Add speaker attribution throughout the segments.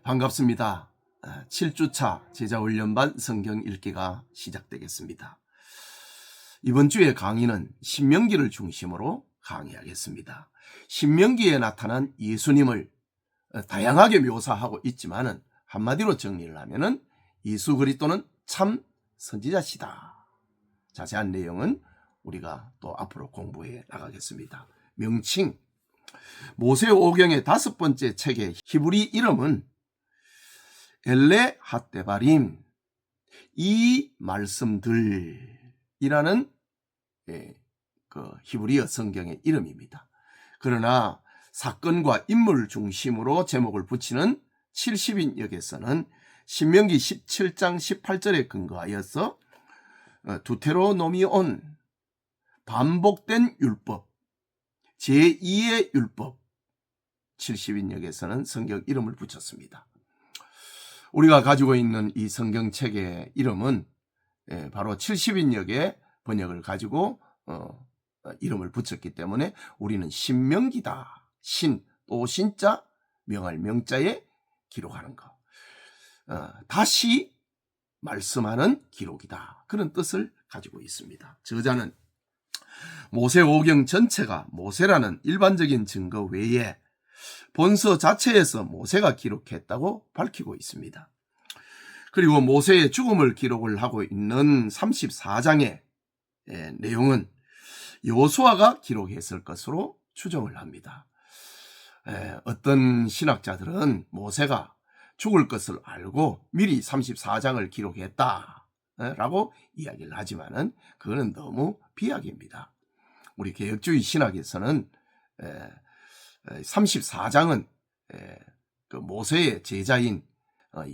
Speaker 1: 반갑습니다. 7주차 제자훈련반 성경 읽기가 시작되겠습니다. 이번 주의 강의는 신명기를 중심으로 강의하겠습니다. 신명기에 나타난 예수님을 다양하게 묘사하고 있지만은 한마디로 정리를 하면은 예수 그리스도는 참 선지자시다. 자세한 내용은 우리가 또 앞으로 공부해 나가겠습니다. 명칭, 모세오경의 5번째 책의 히브리 이름은 엘레 핫데바림, 이 말씀들이라는 히브리어 성경의 이름입니다. 그러나 사건과 인물 중심으로 제목을 붙이는 70인역에서는 신명기 17장 18절에 근거하여서 두테로노미온, 반복된 율법, 제2의 율법, 70인역에서는 성경 이름을 붙였습니다. 우리가 가지고 있는 이 성경책의 이름은 바로 70인역의 번역을 가지고 이름을 붙였기 때문에 우리는 신명기다. 신, 또 신자, 명할 명자에 기록하는 것. 다시 말씀하는 기록이다. 그런 뜻을 가지고 있습니다. 저자는 모세오경 전체가 모세라는 일반적인 증거 외에 본서 자체에서 모세가 기록했다고 밝히고 있습니다. 그리고 모세의 죽음을 기록을 하고 있는 34장의 내용은 여호수아가 기록했을 것으로 추정을 합니다. 어떤 신학자들은 모세가 죽을 것을 알고 미리 34장을 기록했다라고 이야기를 하지만은 그거는 너무 비약입니다. 우리 개혁주의 신학에서는 34장은 그 모세의 제자인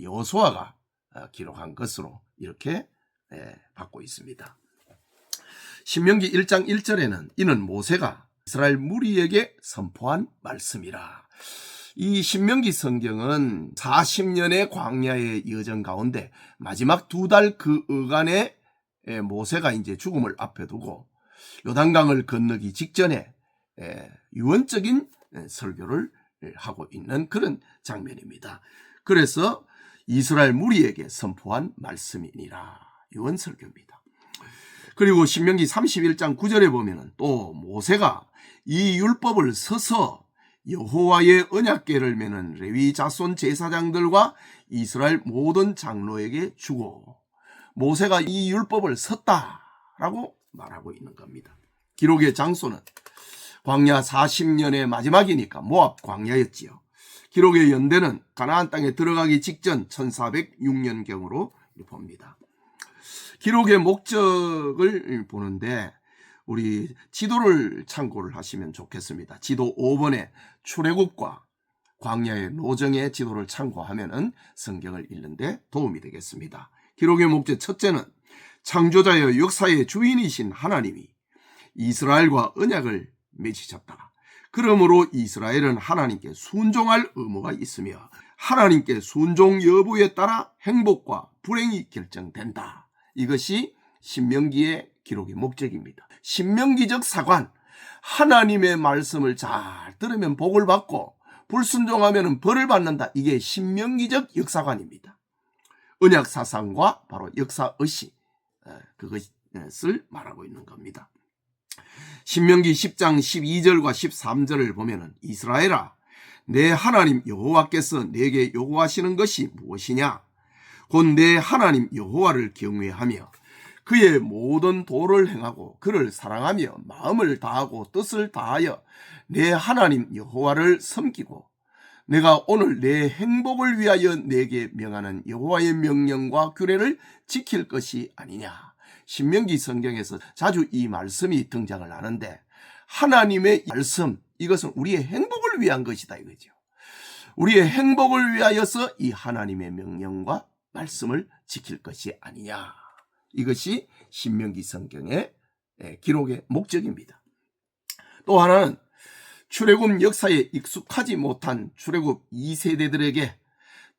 Speaker 1: 여호수아가 기록한 것으로 이렇게 받고 있습니다. 신명기 1장 1절에는 이는 모세가 이스라엘 무리에게 선포한 말씀이라. 이 신명기 성경은 40년의 광야의 여정 가운데 마지막 2달 그 어간에 모세가 이제 죽음을 앞에 두고 요단강을 건너기 직전에 유언적인 설교를 하고 있는 그런 장면입니다. 그래서 이스라엘 무리에게 선포한 말씀이니라. 유언 설교입니다. 그리고 신명기 31장 9절에 보면은 또 모세가 이 율법을 서서 여호와의 언약궤를 메는 레위 자손 제사장들과 이스라엘 모든 장로에게 주고 모세가 이 율법을 섰다라고 말하고 있는 겁니다. 기록의 장소는 광야 40년의 마지막이니까 모압 광야였지요. 기록의 연대는 가나안 땅에 들어가기 직전 1406년경으로 봅니다. 기록의 목적을 보는데 우리 지도를 참고를 하시면 좋겠습니다. 지도 5번의 출애굽과 광야의 노정의 지도를 참고하면 성경을 읽는데 도움이 되겠습니다. 기록의 목적 첫째는 창조자여 역사의 주인이신 하나님이 이스라엘과 언약을 맺으셨다. 그러므로 이스라엘은 하나님께 순종할 의무가 있으며 하나님께 순종 여부에 따라 행복과 불행이 결정된다. 이것이 신명기의 기록의 목적입니다. 신명기적 사관, 하나님의 말씀을 잘 들으면 복을 받고 불순종하면 벌을 받는다. 이게 신명기적 역사관입니다. 언약 사상과 바로 역사의식, 그것을 말하고 있는 겁니다. 신명기 10장 12절과 13절을 보면은 이스라엘아, 내 하나님 여호와께서 내게 요구하시는 것이 무엇이냐? 곧 내 하나님 여호와를 경외하며 그의 모든 도를 행하고 그를 사랑하며 마음을 다하고 뜻을 다하여 내 하나님 여호와를 섬기고 내가 오늘 내 행복을 위하여 내게 명하는 여호와의 명령과 규례를 지킬 것이 아니냐. 신명기 성경에서 자주 이 말씀이 등장을 하는데 하나님의 말씀, 이것은 우리의 행복을 위한 것이다 이거죠. 우리의 행복을 위하여서 이 하나님의 명령과 말씀을 지킬 것이 아니냐. 이것이 신명기 성경의 기록의 목적입니다. 또 하나는 출애굽 역사에 익숙하지 못한 출애굽 2세대들에게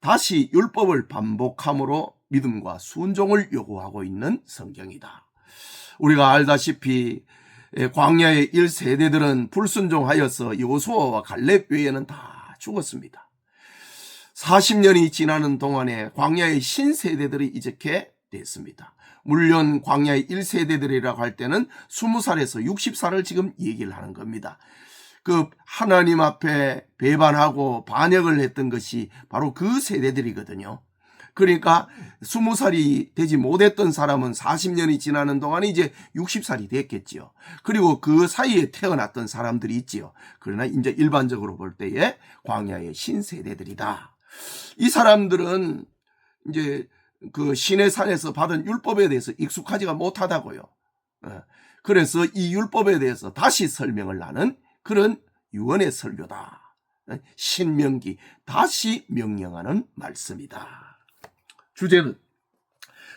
Speaker 1: 다시 율법을 반복함으로 믿음과 순종을 요구하고 있는 성경이다. 우리가 알다시피 광야의 1세대들은 불순종하여서 여호수아와 갈렙 외에는 다 죽었습니다. 40년이 지나는 동안에 광야의 신세대들이 이렇게 됐습니다. 물론 광야의 1세대들이라고 할 때는 20살에서 60살을 지금 얘기를 하는 겁니다. 그 하나님 앞에 배반하고 반역을 했던 것이 바로 그 세대들이거든요. 그러니까 20살이 되지 못했던 사람은 40년이 지나는 동안에 이제 60살이 됐겠지요. 그리고 그 사이에 태어났던 사람들이 있지요. 그러나 이제 일반적으로 볼 때에 광야의 신세대들이다. 이 사람들은 이제 그 시내산에서 받은 율법에 대해서 익숙하지가 못하다고요. 그래서 이 율법에 대해서 다시 설명을 하는 그런 유언의 설교다. 신명기 다시 명령하는 말씀이다. 주제는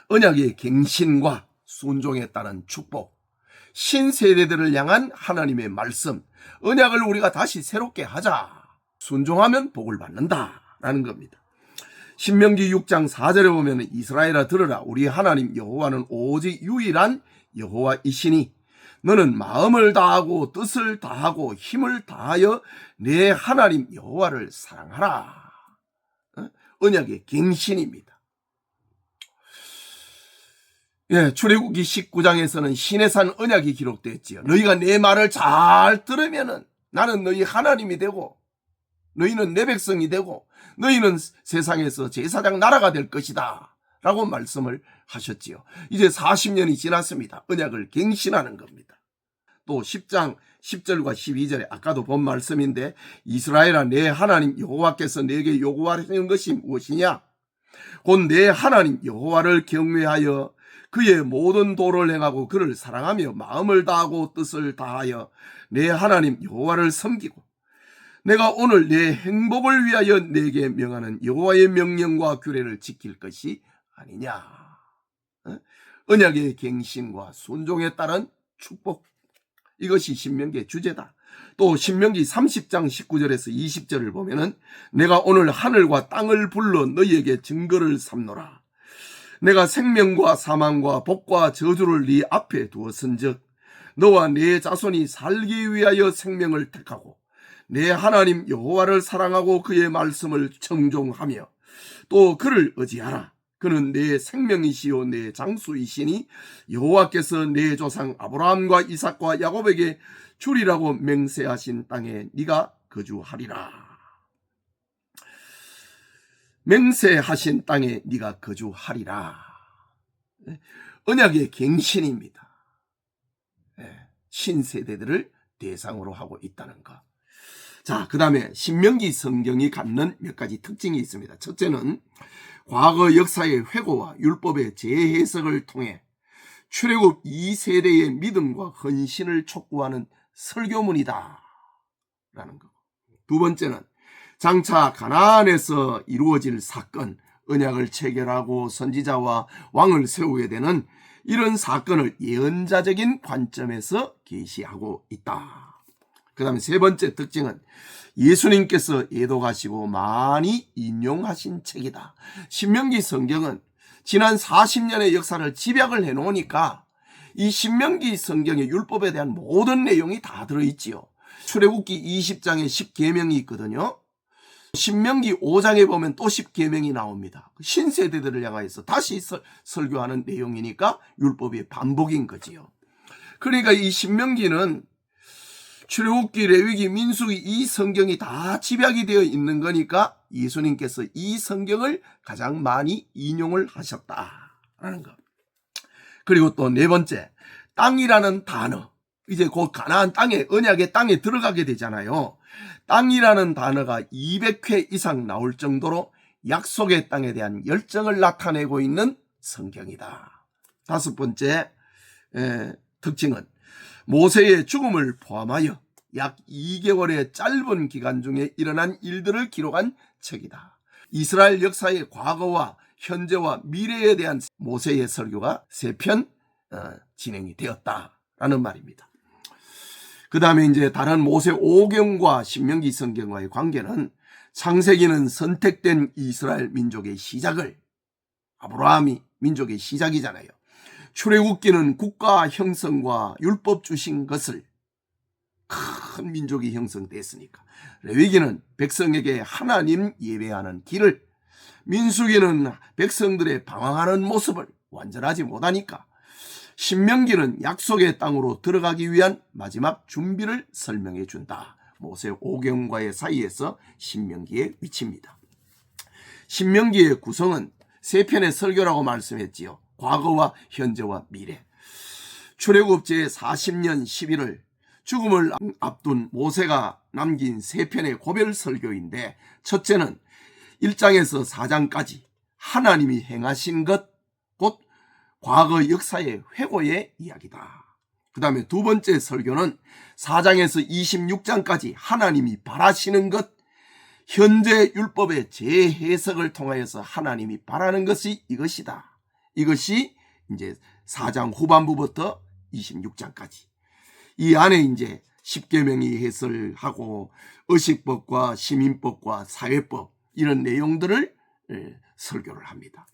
Speaker 1: 언약의 갱신과 순종에 따른 축복, 신세대들을 향한 하나님의 말씀, 언약을 우리가 다시 새롭게 하자. 순종하면 복을 받는다라는 겁니다. 신명기 6장 4절에 보면 이스라엘아 들으라, 우리 하나님 여호와는 오직 유일한 여호와이시니 너는 마음을 다하고 뜻을 다하고 힘을 다하여 내 하나님 여호와를 사랑하라. 언약의 갱신입니다. 출애굽기 19장에서는 시내산 언약이 기록됐지요. 너희가 내 말을 잘 들으면은 나는 너희 하나님이 되고 너희는 내 백성이 되고 너희는 세상에서 제사장 나라가 될 것이다 라고 말씀을 하셨지요. 이제 40년이 지났습니다. 언약을 갱신하는 겁니다. 또 10장 10절과 12절에 아까도 본 말씀인데 이스라엘아 내 하나님 여호와께서 내게 요구하시는 것이 무엇이냐? 곧 내 하나님 여호와를 경외하여 그의 모든 도를 행하고 그를 사랑하며 마음을 다하고 뜻을 다하여 내 하나님 여호와를 섬기고 내가 오늘 내 행복을 위하여 내게 명하는 여호와의 명령과 규례를 지킬 것이 아니냐. 언약의 갱신과 순종에 따른 축복, 이것이 신명기의 주제다. 또 신명기 30장 19절에서 20절을 보면은 내가 오늘 하늘과 땅을 불러 너희에게 증거를 삼노라. 내가 생명과 사망과 복과 저주를 네 앞에 두었은즉 너와 네 자손이 살기 위하여 생명을 택하고 내 하나님 여호와를 사랑하고 그의 말씀을 청종하며 또 그를 의지하라. 그는 내 생명이시요 내 장수이시니 여호와께서 내 조상 아브라함과 이삭과 야곱에게 주리라고 맹세하신 땅에 네가 거주하리라. 맹세하신 땅에 네가 거주하리라. 언약의 갱신입니다. 신세대들을 대상으로 하고 있다는 것. 자, 그 다음에 신명기 성경이 갖는 몇 가지 특징이 있습니다. 첫째는 과거 역사의 회고와 율법의 재해석을 통해 출애굽 2세대의 믿음과 헌신을 촉구하는 설교문이다 라는 것. 두 번째는 장차 가나안에서 이루어질 사건, 언약을 체결하고 선지자와 왕을 세우게 되는 이런 사건을 예언자적인 관점에서 계시하고 있다. 그 다음에 세 번째 특징은 예수님께서 예독하시고 많이 인용하신 책이다. 신명기 성경은 지난 40년의 역사를 집약을 해놓으니까 이 신명기 성경의 율법에 대한 모든 내용이 다 들어있지요. 출애굽기 20장에 10계명이 있거든요. 신명기 5장에 보면 또 10계명이 나옵니다. 신세대들을 향하여서 다시 설교하는 내용이니까 율법의 반복인 거지요. 그러니까 이 신명기는 출애굽기, 레위기, 민수기 이 성경이 다 집약이 되어 있는 거니까 예수님께서 이 성경을 가장 많이 인용을 하셨다라는 것. 그리고 또 네 번째, 땅이라는 단어. 이제 곧 가나안 땅에, 언약의 땅에 들어가게 되잖아요. 땅이라는 단어가 200회 이상 나올 정도로 약속의 땅에 대한 열정을 나타내고 있는 성경이다. 다섯 번째 특징은 모세의 죽음을 포함하여 약 2개월의 짧은 기간 중에 일어난 일들을 기록한 책이다. 이스라엘 역사의 과거와 현재와 미래에 대한 모세의 설교가 3편 진행이 되었다라는 말입니다. 그 다음에 이제 다른 모세 5경과 신명기 성경과의 관계는 창세기는 선택된 이스라엘 민족의 시작을, 아브라함이 민족의 시작이잖아요. 출애굽기는 국가 형성과 율법 주신 것을, 큰 민족이 형성됐으니까. 레위기는 백성에게 하나님 예배하는 길을, 민수기는 백성들의 방황하는 모습을 완전하지 못하니까, 신명기는 약속의 땅으로 들어가기 위한 마지막 준비를 설명해 준다. 모세 오경과의 사이에서 신명기의 위치입니다. 신명기의 구성은 세 편의 설교라고 말씀했지요. 과거와 현재와 미래. 출애굽 제40년 11월 죽음을 앞둔 모세가 남긴 세 편의 고별 설교인데, 첫째는 1장에서 4장까지 하나님이 행하신 것, 곧 과거 역사의 회고의 이야기다. 그 다음에 두 번째 설교는 4장에서 26장까지 하나님이 바라시는 것, 현재 율법의 재해석을 통하여서 하나님이 바라는 것이 이것이다. 이것이 이제 4장 후반부부터 26장까지. 이 안에 이제 십계명이 해설하고 의식법과 시민법과 사회법, 이런 내용들을 설교를 합니다.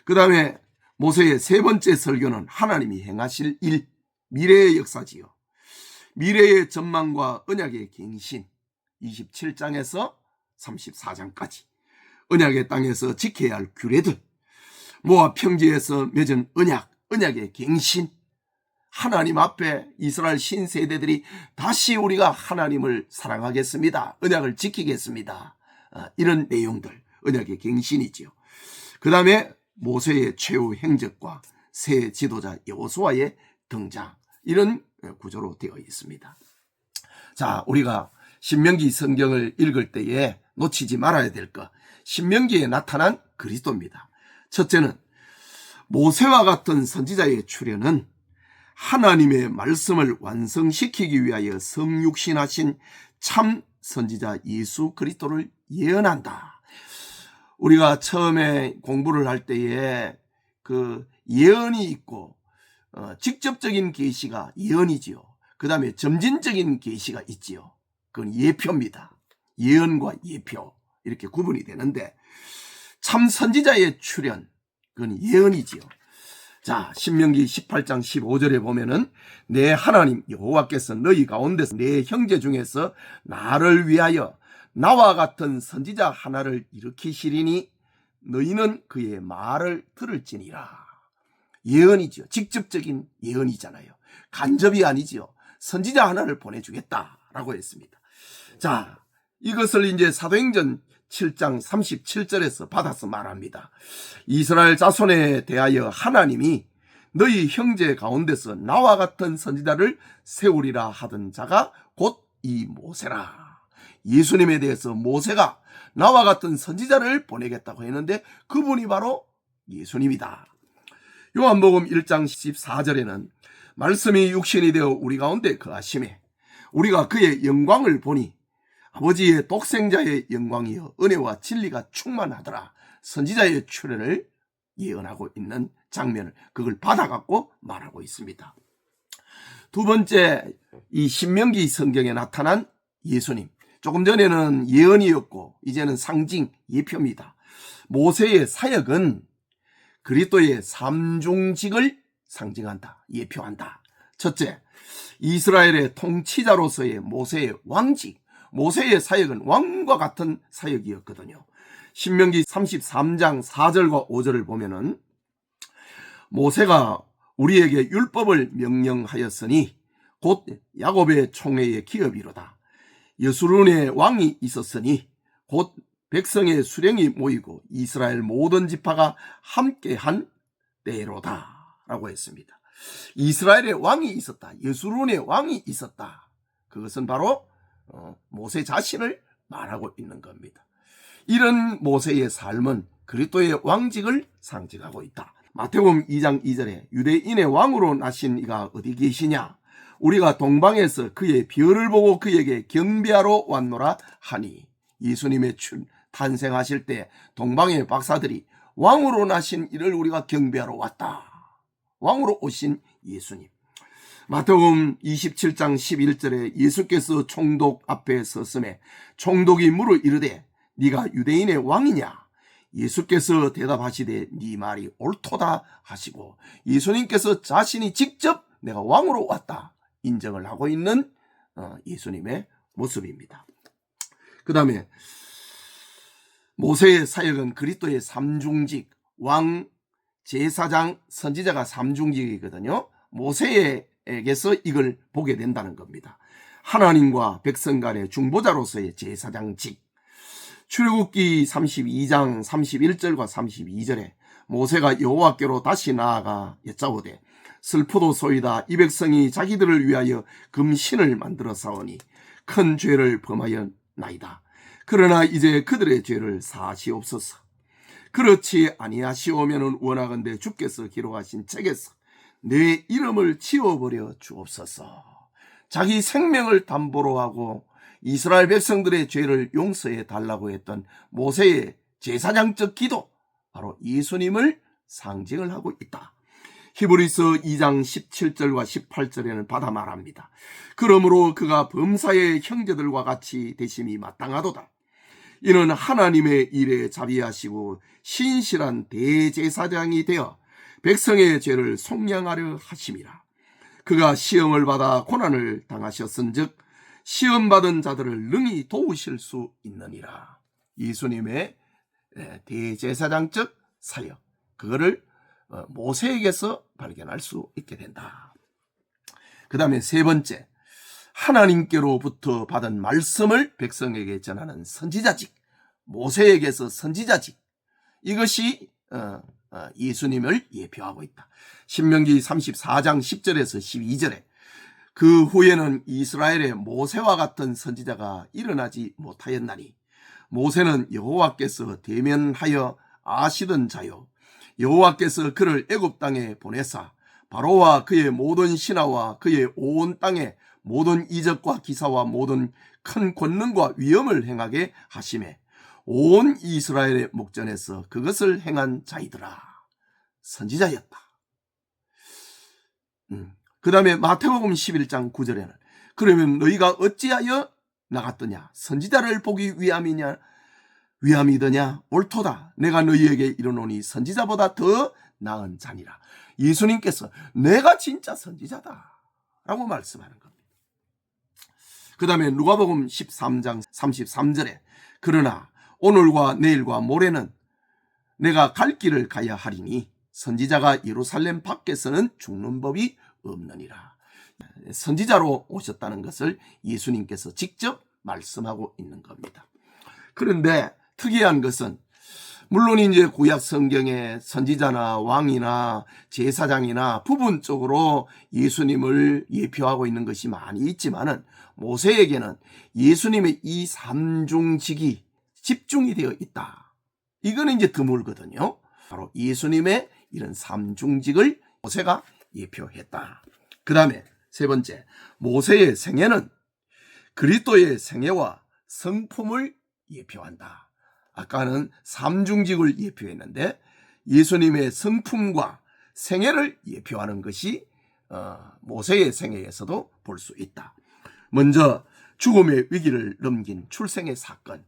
Speaker 1: 그 다음에 모세의 세 번째 설교는 하나님이 행하실 일, 미래의 역사지요. 미래의 전망과 언약의 갱신, 27장에서 34장까지. 언약의 땅에서 지켜야 할 규례들, 모압 평지에서 맺은 언약의 갱신, 하나님 앞에 이스라엘 신세대들이 다시 우리가 하나님을 사랑하겠습니다, 언약을 지키겠습니다, 이런 내용들, 언약의 갱신이지요. 그 다음에 모세의 최후 행적과 새 지도자 여호수아의 등장, 이런 구조로 되어 있습니다. 자, 우리가 신명기 성경을 읽을 때에 놓치지 말아야 될 것, 신명기에 나타난 그리스도입니다. 첫째는 모세와 같은 선지자의 출현은 하나님의 말씀을 완성시키기 위하여 성육신하신 참 선지자 예수 그리스도를 예언한다. 우리가 처음에 공부를 할 때에 그 예언이 있고, 직접적인 계시가 예언이지요. 그 다음에 점진적인 계시가 있지요. 그건 예표입니다. 예언과 예표, 이렇게 구분이 되는데, 참 선지자의 출현, 그건 예언이지요. 자, 신명기 18장 15절에 보면은 내 하나님 여호와께서 너희 가운데서 내 형제 중에서 나를 위하여 나와 같은 선지자 하나를 일으키시리니 너희는 그의 말을 들을지니라. 예언이죠. 직접적인 예언이잖아요. 간접이 아니지요. 선지자 하나를 보내주겠다라고 했습니다. 자, 이것을 이제 사도행전 7장 37절에서 받아서 말합니다. 이스라엘 자손에 대하여 하나님이 너희 형제 가운데서 나와 같은 선지자를 세우리라 하던 자가 곧 이 모세라. 예수님에 대해서 모세가 나와 같은 선지자를 보내겠다고 했는데 그분이 바로 예수님이다. 요한복음 1장 14절에는 말씀이 육신이 되어 우리 가운데 거하심에 우리가 그의 영광을 보니 아버지의 독생자의 영광이여 은혜와 진리가 충만하더라. 선지자의 출현을 예언하고 있는 장면을, 그걸 받아갖고 말하고 있습니다. 두 번째, 이 신명기 성경에 나타난 예수님, 조금 전에는 예언이었고 이제는 상징, 예표입니다. 모세의 사역은 그리스도의 삼중직을 상징한다, 예표한다. 첫째, 이스라엘의 통치자로서의 모세의 왕직, 모세의 사역은 왕과 같은 사역이었거든요. 신명기 33장 4절과 5절을 보면은 모세가 우리에게 율법을 명령하였으니 곧 야곱의 총회의 기업이로다. 여수론의 왕이 있었으니 곧 백성의 수령이 모이고 이스라엘 모든 지파가 함께한 때로다 라고 했습니다. 이스라엘의 왕이 있었다, 여수론의 왕이 있었다. 그것은 바로 모세 자신을 말하고 있는 겁니다. 이런 모세의 삶은 그리스도의 왕직을 상징하고 있다. 마태복음 2장 2절에 유대인의 왕으로 나신 이가 어디 계시냐? 우리가 동방에서 그의 별을 보고 그에게 경배하러 왔노라 하니, 예수님의 탄생하실 때 동방의 박사들이 왕으로 나신 이를 우리가 경배하러 왔다. 왕으로 오신 예수님. 마태복음 27장 11절에 예수께서 총독 앞에 섰음에 총독이 물어 이르되 네가 유대인의 왕이냐? 예수께서 대답하시되 네 말이 옳도다 하시고, 예수님께서 자신이 직접 내가 왕으로 왔다 인정을 하고 있는 예수님의 모습입니다. 그 다음에 모세의 사역은 그리스도의 삼중직, 왕, 제사장, 선지자가 삼중직이거든요. 모세에게서 이걸 보게 된다는 겁니다. 하나님과 백성 간의 중보자로서의 제사장직. 출애굽기 32장 31절과 32절에 모세가 여호와께로 다시 나아가 여짜오되 슬프도소이다. 이 백성이 자기들을 위하여 금신을 만들어 싸우니 큰 죄를 범하였나이다. 그러나 이제 그들의 죄를 사하시옵소서. 그렇지 아니하시오면은 원하건대 주께서 기록하신 책에서 내 이름을 지워버려 주옵소서. 자기 생명을 담보로 하고 이스라엘 백성들의 죄를 용서해 달라고 했던 모세의 제사장적 기도, 바로 예수님을 상징을 하고 있다. 히브리서 2장 17절과 18절에는 받아 말합니다. 그러므로 그가 범사의 형제들과 같이 되심이 마땅하도다. 이는 하나님의 일에 자비하시고 신실한 대제사장이 되어 백성의 죄를 속량하려 하심이라. 그가 시험을 받아 고난을 당하셨은즉 시험받은 자들을 능히 도우실 수 있느니라. 예수님의 대제사장적 사역, 그거를 모세에게서 발견할 수 있게 된다. 그 다음에 세 번째, 하나님께로부터 받은 말씀을 백성에게 전하는 선지자직, 모세에게서 선지자직, 이것이 예수님을 예표하고 있다. 신명기 34장 10절에서 12절에 그 후에는 이스라엘의 모세와 같은 선지자가 일어나지 못하였나니 모세는 여호와께서 대면하여 아시던 자요 여호와께서 그를 애굽 땅에 보내사 바로와 그의 모든 신하와 그의 온 땅에 모든 이적과 기사와 모든 큰 권능과 위엄을 행하게 하심에 온 이스라엘의 목전에서 그것을 행한 자이더라. 선지자였다. 그 다음에 마태복음 11장 9절에는 그러면 너희가 어찌하여 나갔더냐? 선지자를 보기 위함이더냐? 옳도다. 내가 너희에게 이르노니 선지자보다 더 나은 자니라. 예수님께서 내가 진짜 선지자다 라고 말씀하는 겁니다. 그 다음에 누가복음 13장 33절에 그러나 오늘과 내일과 모레는 내가 갈 길을 가야 하리니 선지자가 예루살렘 밖에서는 죽는 법이 없느니라. 선지자로 오셨다는 것을 예수님께서 직접 말씀하고 있는 겁니다. 그런데 특이한 것은 물론 이제 구약 성경에 선지자나 왕이나 제사장이나 부분적으로 예수님을 예표하고 있는 것이 많이 있지만은 모세에게는 예수님의 이 삼중직이 집중이 되어 있다. 이거는 이제 드물거든요. 바로 예수님의 이런 삼중직을 모세가 예표했다. 그 다음에 세 번째, 모세의 생애는 그리스도의 생애와 성품을 예표한다. 아까는 삼중직을 예표했는데 예수님의 성품과 생애를 예표하는 것이 모세의 생애에서도 볼 수 있다. 먼저 죽음의 위기를 넘긴 출생의 사건.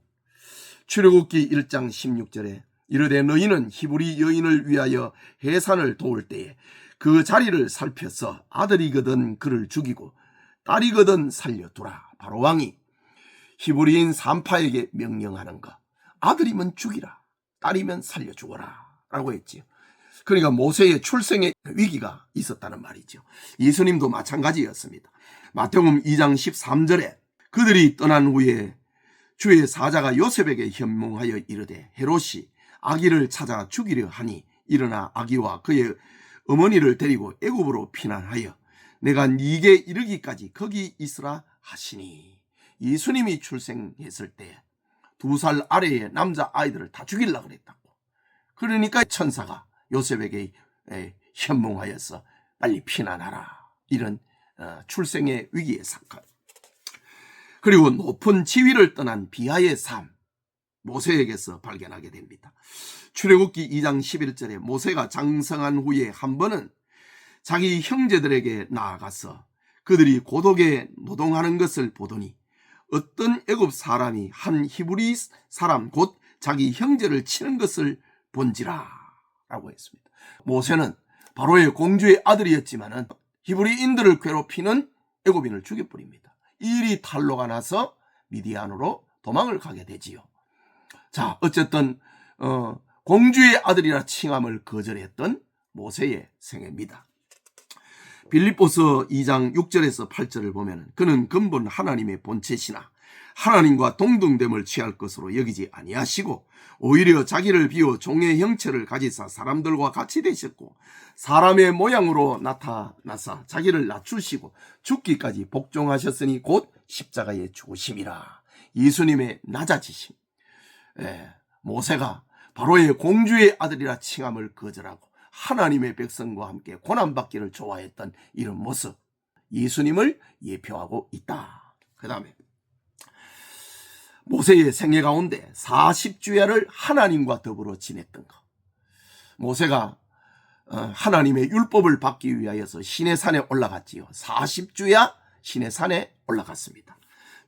Speaker 1: 출애굽기 1장 16절에 이르되 너희는 히브리 여인을 위하여 해산을 도울 때에 그 자리를 살펴서 아들이거든 그를 죽이고 딸이거든 살려두라. 바로 왕이 히브리인 산파에게 명령하는 것. 아들이면 죽이라, 딸이면 살려 죽어라 라고 했지요. 그러니까 모세의 출생의 위기가 있었다는 말이죠. 예수님도 마찬가지였습니다. 마태복음 2장 13절에 그들이 떠난 후에 주의 사자가 요셉에게 현몽하여 이르되 헤롯이 아기를 찾아 죽이려 하니 일어나 아기와 그의 어머니를 데리고 애굽으로 피난하여 내가 네게 이르기까지 거기 있으라 하시니. 예수님이 출생했을 때 2살 아래의 남자 아이들을 다 죽이려고 그랬다고. 그러니까 천사가 요셉에게 현몽하여서 빨리 피난하라. 이런 출생의 위기의 사건. 그리고 높은 지위를 떠난 비하의 삶, 모세에게서 발견하게 됩니다. 출애굽기 2장 11절에 모세가 장성한 후에 한 번은 자기 형제들에게 나아가서 그들이 고독에 노동하는 것을 보더니 어떤 애굽 사람이 한 히브리 사람 곧 자기 형제를 치는 것을 본지라 라고 했습니다. 모세는 바로의 공주의 아들이었지만은 히브리인들을 괴롭히는 애굽인을 죽여버립니다. 이 일이 탄로가 나서 미디안으로 도망을 가게 되지요. 자, 어쨌든 공주의 아들이라 칭함을 거절했던 모세의 생애입니다. 빌립보서 2장 6절에서 8절을 보면 그는 근본 하나님의 본체시나 하나님과 동등됨을 취할 것으로 여기지 아니하시고 오히려 자기를 비워 종의 형체를 가지사 사람들과 같이 되셨고 사람의 모양으로 나타나사 자기를 낮추시고 죽기까지 복종하셨으니 곧 십자가에 죽으심이라. 예수님의 낮아지심. 모세가 바로의 공주의 아들이라 칭함을 거절하고 하나님의 백성과 함께 고난받기를 좋아했던 이런 모습, 예수님을 예표하고 있다. 그 다음에 모세의 생애 가운데 40주야를 하나님과 더불어 지냈던 것. 모세가 하나님의 율법을 받기 위하여서 시내산에 올라갔지요. 40주야 시내산에 올라갔습니다.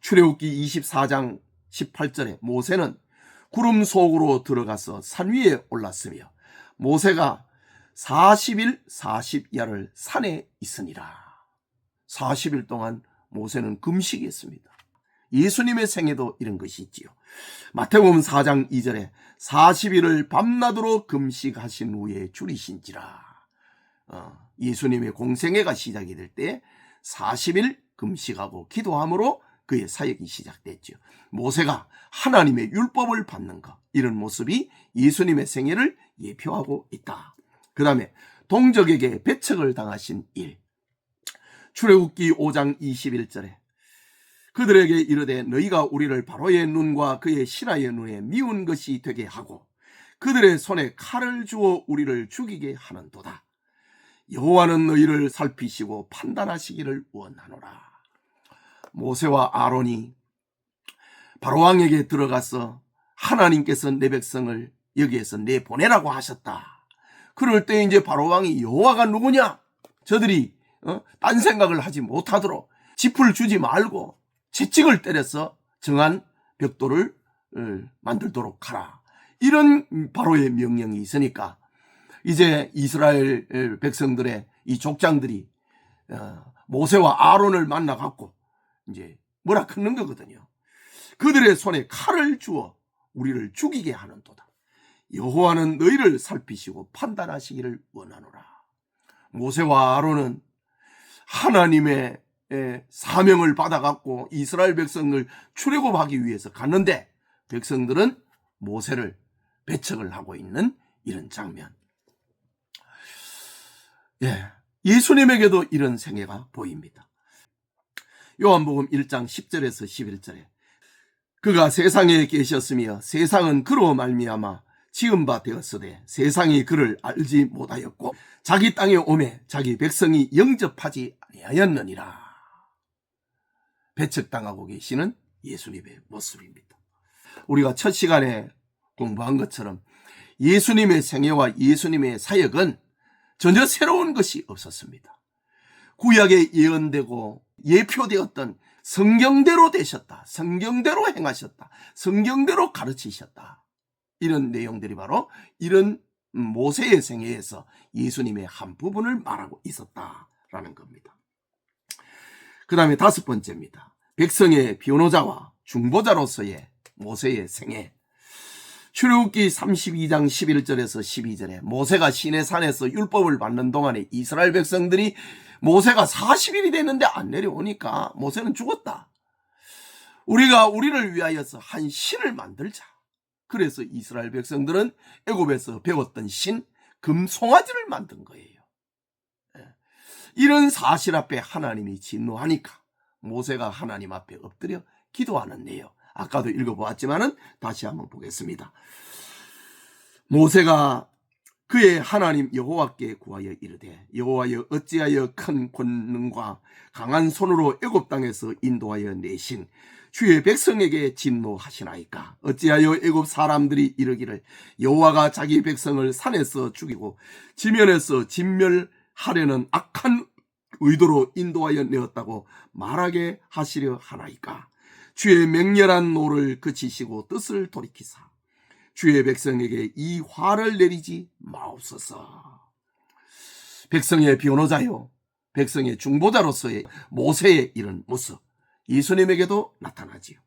Speaker 1: 출애굽기 24장 18절에 모세는 구름 속으로 들어가서 산 위에 올랐으며 모세가 40일 40야를 산에 있으니라. 40일 동안 모세는 금식했습니다. 예수님의 생애도 이런 것이 있지요. 마태복음 4장 2절에 40일을 밤낮으로 금식하신 후에 줄이신지라. 예수님의 공생애가 시작이 될 때 40일 금식하고 기도함으로 그의 사역이 시작됐죠. 모세가 하나님의 율법을 받는 것, 이런 모습이 예수님의 생애를 예표하고 있다. 그 다음에 동족에게 배척을 당하신 일. 출애굽기 5장 21절에 그들에게 이르되 너희가 우리를 바로의 눈과 그의 신하의 눈에 미운 것이 되게 하고 그들의 손에 칼을 주어 우리를 죽이게 하는도다. 여호와는 너희를 살피시고 판단하시기를 원하노라. 모세와 아론이 바로왕에게 들어가서 하나님께서 내 백성을 여기에서 내보내라고 하셨다. 그럴 때 이제 바로왕이 여호와가 누구냐? 저들이 딴 생각을 하지 못하도록 짚을 주지 말고 채찍을 때려서 정한 벽돌을 만들도록 하라. 이런 바로의 명령이 있으니까 이제 이스라엘 백성들의 이 족장들이 모세와 아론을 만나갖고 이제 뭐라 크는 거거든요. 그들의 손에 칼을 주어 우리를 죽이게 하는도다. 여호와는 너희를 살피시고 판단하시기를 원하노라. 모세와 아론은 하나님의 사명을 받아갖고 이스라엘 백성을 출애굽하기 위해서 갔는데 백성들은 모세를 배척을 하고 있는 이런 장면. 예수님에게도 이런 생애가 보입니다. 요한복음 1장 10절에서 11절에 그가 세상에 계셨으며 세상은 그로 말미암아 지은 바 되었으되 세상이 그를 알지 못하였고 자기 땅에 오매 자기 백성이 영접하지 아니하였느니라. 배척당하고 계시는 예수님의 모습입니다. 우리가 첫 시간에 공부한 것처럼 예수님의 생애와 예수님의 사역은 전혀 새로운 것이 없었습니다. 구약에 예언되고 예표되었던 성경대로 되셨다, 성경대로 행하셨다, 성경대로 가르치셨다, 이런 내용들이 바로 이런 모세의 생애에서 예수님의 한 부분을 말하고 있었다라는 겁니다. 그 다음에 다섯 번째입니다. 백성의 변호자와 중보자로서의 모세의 생애. 출애굽기 32장 11절에서 12절에 모세가 시내산에서 율법을 받는 동안에 이스라엘 백성들이 모세가 40일이 됐는데 안 내려오니까 모세는 죽었다. 우리가 우리를 위하여서 한 신을 만들자. 그래서 이스라엘 백성들은 애굽에서 배웠던 신 금송아지를 만든 거예요. 이런 사실 앞에 하나님이 진노하니까 모세가 하나님 앞에 엎드려 기도하는 내용. 아까도 읽어보았지만은 다시 한번 보겠습니다. 모세가 그의 하나님 여호와께 구하여 이르되 여호와여 어찌하여 큰 권능과 강한 손으로 애굽 땅에서 인도하여 내신 주의 백성에게 진노하시나이까. 어찌하여 애굽 사람들이 이르기를 여호와가 자기 백성을 산에서 죽이고 지면에서 진멸하려는 악한 의도로 인도하여 내었다고 말하게 하시려 하나이까. 주의 맹렬한 노를 그치시고 뜻을 돌이키사 주의 백성에게 이 화를 내리지 마옵소서. 백성의 변호자요 백성의 중보자로서의 모세의 이런 모습, 예수님에게도 나타나지요.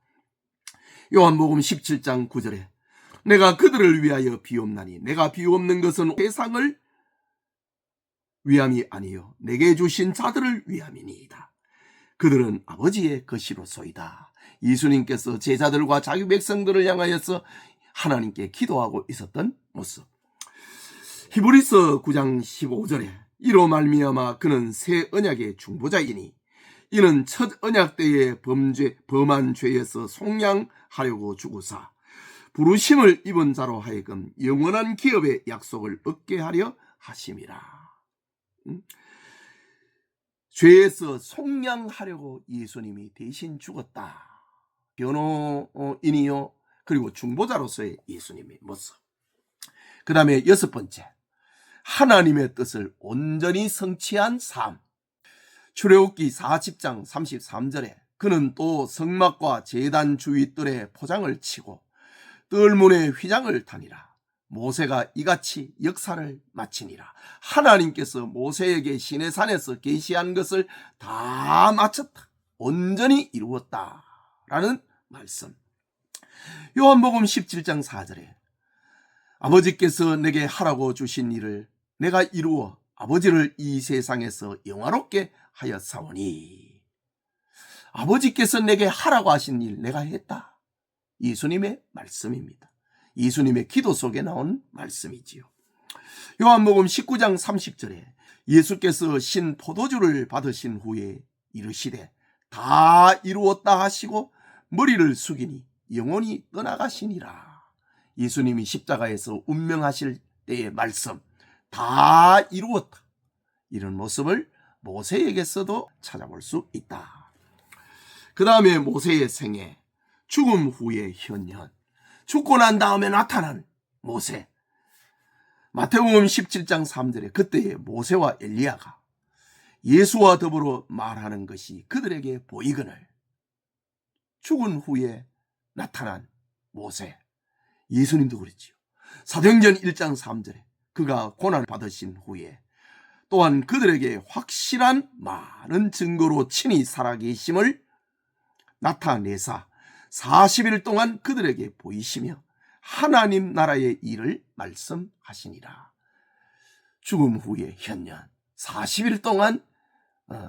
Speaker 1: 요한복음 17장 9절에 내가 그들을 위하여 비옵나니 내가 비옵는 것은 세상을 위함이 아니요 내게 주신 자들을 위함이니이다. 그들은 아버지의 것이로소이다. 예수님께서 제자들과 자기 백성들을 향하여서 하나님께 기도하고 있었던 모습. 히브리서 9장 15절에 이로 말미암아 그는 새 언약의 중보자이니 이는 첫 언약 때에 범한 죄에서 속량하려고 죽으사 부르심을 입은 자로 하여금 영원한 기업의 약속을 얻게 하려 하심이라. 죄에서 속량하려고 예수님이 대신 죽었다. 변호인이요 그리고 중보자로서의 예수님의 모습. 그 다음에 6번째, 하나님의 뜻을 온전히 성취한 삶. 출애굽기 40장 33절에 그는 또 성막과 제단 주위 뜰에 포장을 치고 뜰문에 휘장을 다니라. 모세가 이같이 역사를 마치니라. 하나님께서 모세에게 시내산에서 계시한 것을 다 마쳤다. 온전히 이루었다. 라는 말씀. 요한복음 17장 4절에 아버지께서 내게 하라고 주신 일을 내가 이루어 아버지를 이 세상에서 영화롭게 하였사오니. 아버지께서 내게 하라고 하신 일 내가 했다. 예수님의 말씀입니다. 예수님의 기도 속에 나온 말씀이지요. 요한복음 19장 30절에 예수께서 신 포도주를 받으신 후에 이르시되 다 이루었다 하시고 머리를 숙이니 영혼이 떠나가시니라. 예수님이 십자가에서 운명하실 때의 말씀, 다 이루었다. 이런 모습을 모세에게서도 찾아볼 수 있다. 그 다음에 모세의 생애, 죽음 후의 현현, 죽고 난 다음에 나타난 모세. 마태복음 17장 3절에 그때의 모세와 엘리야가 예수와 더불어 말하는 것이 그들에게 보이거늘 죽은 후에 나타난 모세. 예수님도 그랬지요. 사도행전 1장 3절에 그가 고난을 받으신 후에 또한 그들에게 확실한 많은 증거로 친히 살아계심을 나타내사 40일 동안 그들에게 보이시며 하나님 나라의 일을 말씀하시니라. 죽음 후에 현년 40일 동안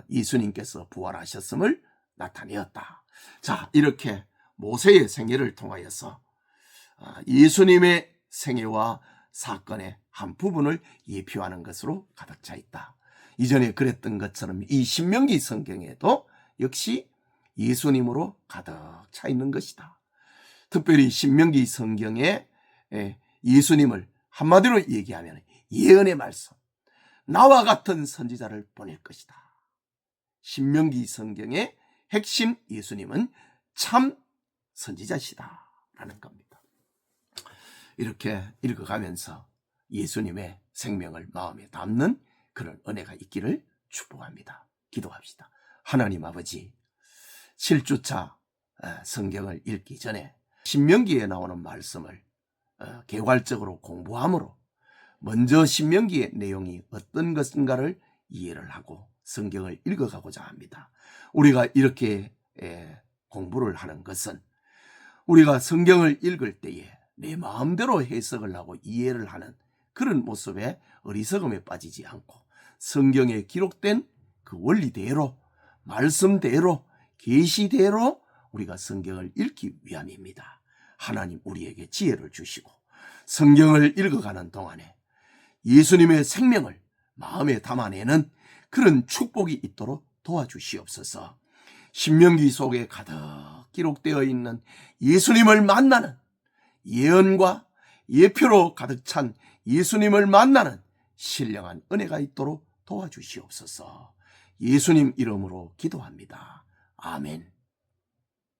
Speaker 1: 예수님께서 부활하셨음을 나타내었다. 자, 이렇게 모세의 생애를 통하여서 예수님의 생애와 사건의 한 부분을 예표하는 것으로 가득 차 있다. 이전에 그랬던 것처럼 이 신명기 성경에도 역시 예수님으로 가득 차 있는 것이다. 특별히 신명기 성경에 예수님을 한마디로 얘기하면 예언의 말씀, 나와 같은 선지자를 보낼 것이다. 신명기 성경의 핵심 예수님은 참 선지자시다 라는 겁니다. 이렇게 읽어가면서 예수님의 생명을 마음에 담는 그런 은혜가 있기를 축복합니다. 기도합시다. 하나님 아버지, 7주차 성경을 읽기 전에 신명기에 나오는 말씀을 개괄적으로 공부함으로 먼저 신명기의 내용이 어떤 것인가를 이해를 하고 성경을 읽어가고자 합니다. 우리가 이렇게 공부를 하는 것은 우리가 성경을 읽을 때에 내 마음대로 해석을 하고 이해를 하는 그런 모습에 어리석음에 빠지지 않고 성경에 기록된 그 원리대로 말씀대로 계시대로 우리가 성경을 읽기 위함입니다. 하나님 우리에게 지혜를 주시고 성경을 읽어가는 동안에 예수님의 생명을 마음에 담아내는 그런 축복이 있도록 도와주시옵소서. 신명기 속에 가득 기록되어 있는 예수님을 만나는 예언과 예표로 가득 찬 예수님을 만나는 신령한 은혜가 있도록 도와주시옵소서. 예수님 이름으로 기도합니다. 아멘.